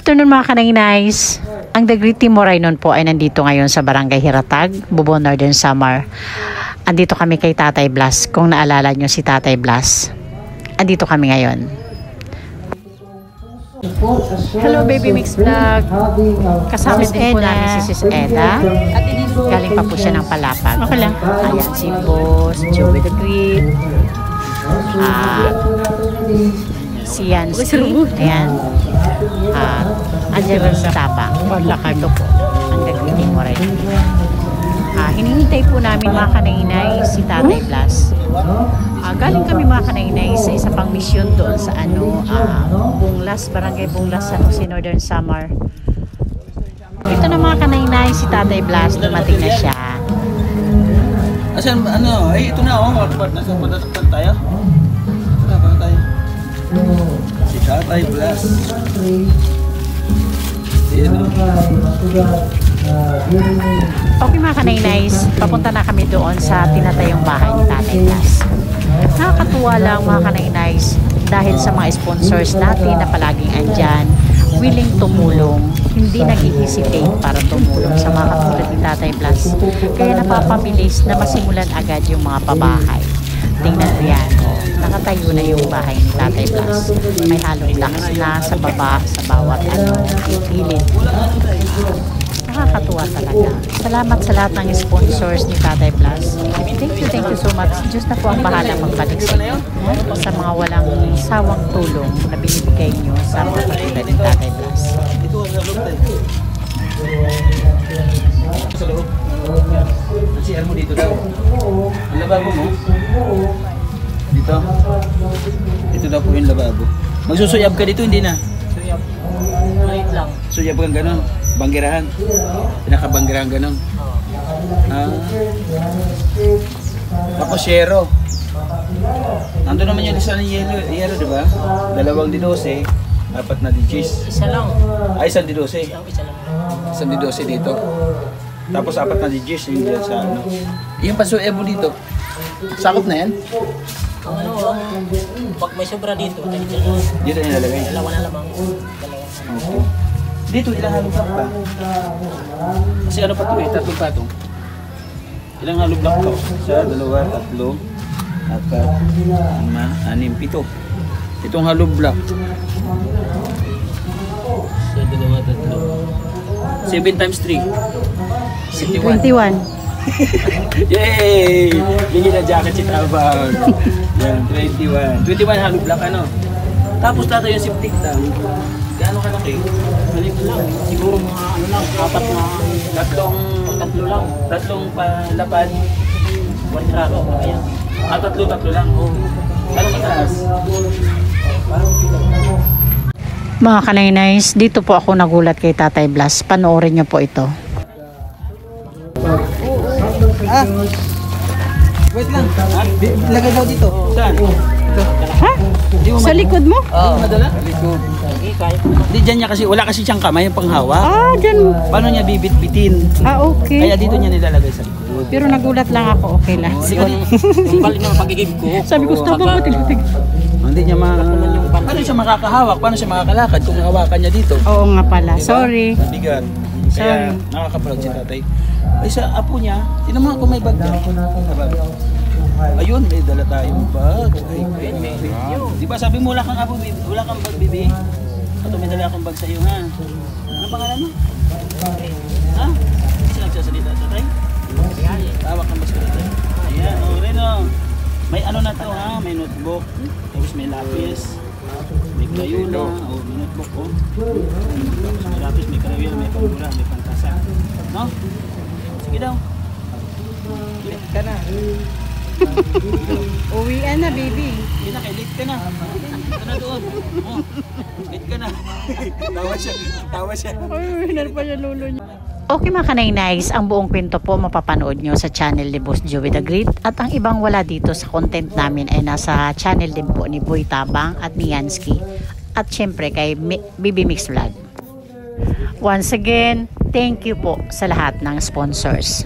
afternoon mga kanay-nice. Ang The Great Team Moray nun po ay nandito ngayon sa Barangay Hiratag, Bubon, Northern Samar. Andito kami kay Tatay Blas. Kung naalala nyo si Tatay Blas. Andito kami ngayon. Hello Baby Mix Vlog. Kasama din po namin si Sis Eda. Galing pa po siya ng Palapag. Okay lang. Ayan si Boss, Joey The Great. Si Yansky. Ayan. Andyan rin sa Tapang. Ito po. Ang The Great Team Moray. Hinihintay po namin mga kanainay si Tatay Blas. Galing kami mga kanainay sa isa pang misyon doon sa Bunglas, Barangay Bunglas, San Jose, Northern Samar. Ito na mga kanainay si Tatay Blas, dumating na siya. Asan, ito na nasa patatakpan tayo. Patatakpan tayo. Si Tatay Blas. Okay mga kanay-nice, papunta na kami doon sa tinatayong bahay ni Tatay Blas. Nakakatuwa lang mga kanay-nice dahil sa mga sponsors natin na palaging andyan, willing tumulong, hindi nag-hesitate para tumulong sa mga katulad ni Tatay Blas. Kaya napapabilis na masimulan agad yung mga pabahay. Tingnan mo yan, nakatayo na yung bahay ni Tatay Blas. May halong blocks na sa baba, sa bawat pilit. Nakakatuwa talaga. Salamat sa lahat ng sponsors ni Tatay Blas. Thank you so much. Diyos na po ang bahalang magbalik sa inyo sa mga walang sawang tulong na binibigay nyo sa mga katulad ni Tatay Blas. Ito ang loob tayo. Sa loob. CR mo dito daw. Ang lababo mo? Dito. Ito daw po yung lababo. Magsusuyab ka dito, hindi na? Suyab. Maliit lang. Suyab kang gano'n. Banggirahan. Pinakabanggirahan gano'n. Tapos yero. Nandun naman yung isa ng yero, di ba? Dalawang di 12, apat na di 10. Isa lang. Ay, isang di 12. Isa lang. Isang di 12 dito. Tapos apat na di 10 yung dyan sa ano. Yung pasuebo dito. Sakop na yan? Pag may sobra dito, dito lang. Dito nilalagay. Dalawa na lamang. Okay. Dito ilang halong block pa? Kasi ano pa ito tatlong patong. Ilang halong block pa? Isa, dalawa, tatlo, apat, lima, anim, pito. Itong halong block. Isa, dalawa, tatlo. 7 times 3. 21. Yay! Bigyan na jacket si Tabang. Yan, 21. 21 halong block ano? Tapos tato yung septic tank. Gaano kalaki? Maliit lang. Siguro mga apat na tatlo lang. Tatlong palapad. 1 truck. Ayan. Tatlo lang. Ano mataas? Mga kanay-nice, dito po ako nagulat kay Tatay Blas. Panoorin nyo po ito. Wait lang. Lagay daw dito. Saan? Ha? Sa likod mo? Oo. Madala? Likod. Di dyan niya kasi, wala kasi siyang kamay yung panghawak. Dyan. Paano niya bibit-bitin? Okay. Kaya dito niya nilalagay sa likod. Pero nagulat lang ako, okay lang. Yung balik na pagigib ko. Sabi ko, stop ako, tig-tig. Hindi niya paano siya makakahawak? Paano siya makakalakad kung hawakan niya dito? Oo nga pala, Diba? sorry. Bigat. Kaya nakakaproud si tatay. Ay sa apo niya, tinan mo kung may bag na. Ayun, may dala tayong bag. Di ba sabi mo wala kang apo, wala kang bag, bibi? Ito may dala akong bag sa iyo, ha? Ano pangalan mo? Ha? Kasi nagsasalita tatay? Hawak kang bag sa tatay. Ayan, Reno. May ano na to, ha? May notebook. Tapos may lapis. May Crayola. May notebook, may lapis, may Crayola, may pambura, may pantasa. No? Sige daw. Late ka na. Uwian na, baby. Hindi na, late ka na. Ito na doon. Late ka na. Tawa siya. Ay, hinar pa siya lulo niya. Okay mga kanay-nice, ang buong kwento po mapapanood nyo sa channel ni Boss Joey The Great at ang ibang wala dito sa content namin ay nasa channel din po ni Boy Tabang at ni Yansky at syempre kay Baby Mix Vlog. Once again, thank you po sa lahat ng sponsors.